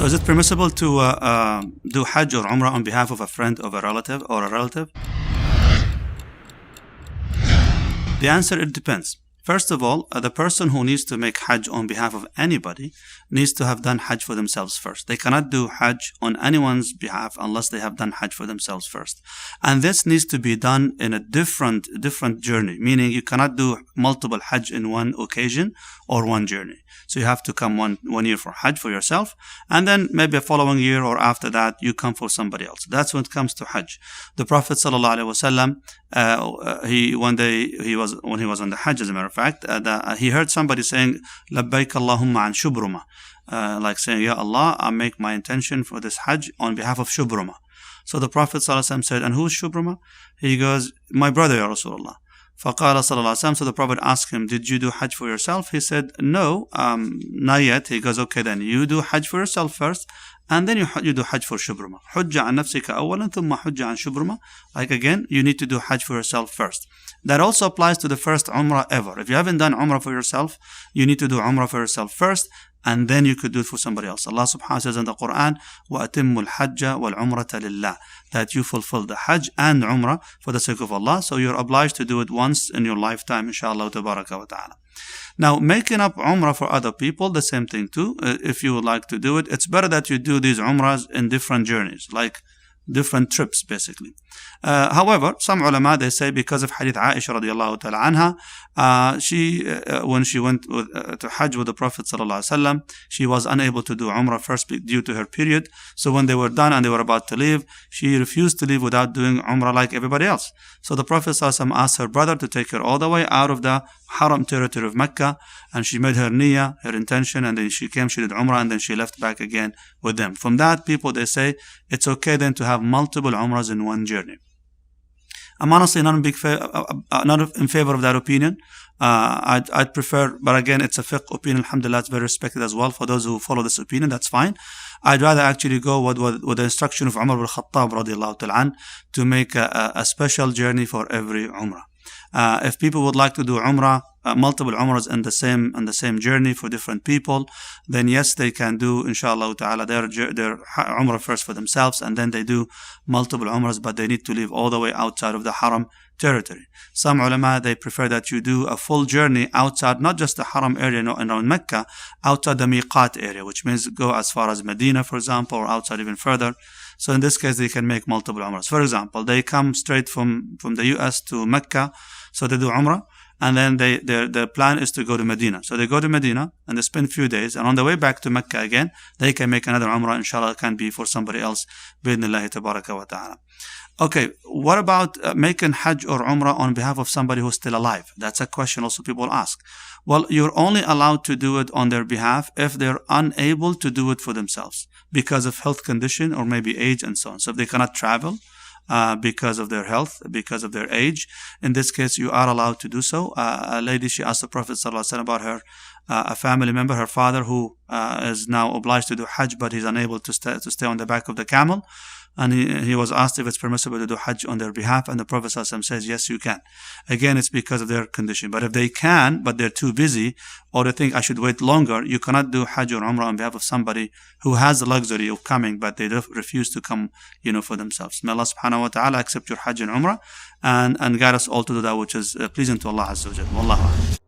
So is it permissible to do Hajj or Umrah on behalf of a friend of a relative or a relative? The answer, it depends. First of all, the person who needs to make Hajj on behalf of anybody needs to have done Hajj for themselves first. They cannot do Hajj on anyone's behalf unless they have done Hajj for themselves first. And this needs to be done in a different journey, meaning you cannot do multiple Hajj in one occasion or one journey. So you have to come one year for Hajj for yourself, and then maybe a following year or after that you come for somebody else. That's when it comes to Hajj. The Prophet ﷺ, when he was on the Hajj, as a matter of fact, he heard somebody saying, "Labbaik Allahumma an Shubruma," like saying, "Ya Allah, I make my intention for this Hajj on behalf of Shubruma." So the Prophet ﷺ said, "And who's Shubruma?" He goes, "My brother, Ya Rasulullah." فقال صلى الله عليه وسلم, so the Prophet asked him, "Did you do Hajj for yourself?" He said, "No, not yet." He goes, "Okay, then you do Hajj for yourself first, and then you do Hajj for Shubruma. حج عن نفسك أولا ثم حج عن Shubruma." Like again, you need to do Hajj for yourself first. That also applies to the first Umrah ever. If you haven't done Umrah for yourself, you need to do Umrah for yourself first, and then you could do it for somebody else. Allah subhanahu wa ta'ala says in the Quran, وَأَتِمُّ الْحَجَّ وَالْعُمْرَةَ لِلَّهِ, that you fulfill the Hajj and Umrah for the sake of Allah. So you're obliged to do it once in your lifetime, inshallah tabaraka wa ta'ala. Now, making up Umrah for other people, the same thing too. If you would like to do it, it's better that you do these Umrahs in different journeys, like different trips basically. However, some ulama, they say because of Hadith Aisha radiallahu ta'ala anha, when she went to Hajj with the Prophet sallallahu alaihi wasallam, she was unable to do Umrah first due to her period. So when they were done and they were about to leave, she refused to leave without doing Umrah like everybody else. So the Prophet sallallahu alaihi wasallam asked her brother to take her all the way out of the Haram territory of Mecca, and she made her niyyah, her intention, and then she came, she did Umrah, and then she left back again with them. From that, people, they say it's okay then to have multiple Umrahs in one journey. I'm honestly not in favor of that opinion. I'd prefer, but again, it's a fiqh opinion. Alhamdulillah, it's very respected as well. For those who follow this opinion, that's fine. I'd rather actually go with the instruction of Umar ibn Khattab radiallahu ta'ala to make a special journey for every Umrah. If people would like to do Umrah, multiple Umrahs in the same journey for different people, then yes, they can do, inshallah ta'ala, their Umrah first for themselves, and then they do multiple Umrahs, but they need to live all the way outside of the Haram territory. Some ulama, they prefer that you do a full journey outside, not just the Haram area around Mecca, outside the Miqat area, which means go as far as Medina, for example, or outside even further. So in this case, they can make multiple Umrahs. For example, they come straight from the US to Mecca, so they do Umrah, and then their plan is to go to Medina. So they go to Medina, and they spend a few days, and on the way back to Mecca again, they can make another Umrah, inshallah, it can be for somebody else, bi'idhnillahi tabaraka wa ta'ala. Okay, what about making Hajj or Umrah on behalf of somebody who's still alive? That's a question also people ask. Well, you're only allowed to do it on their behalf if they're unable to do it for themselves because of health condition or maybe age and so on. So if they cannot travel because of their health, because of their age, in this case, you are allowed to do so. A lady, she asked the Prophet ﷺ about her, a family member, her father, who is now obliged to do Hajj, but he's unable to stay on the back of the camel. And he was asked if it's permissible to do Hajj on their behalf, and the Prophet ﷺ says, yes, you can. Again, it's because of their condition. But if they can, but they're too busy, or they think I should wait longer, you cannot do Hajj or Umrah on behalf of somebody who has the luxury of coming, but they refuse to come, for themselves. May Allah subhanahu wa ta'ala accept your Hajj and Umrah, and guide us all to do that which is pleasing to Allah Azza wa Jalla. Wallahu a'lam.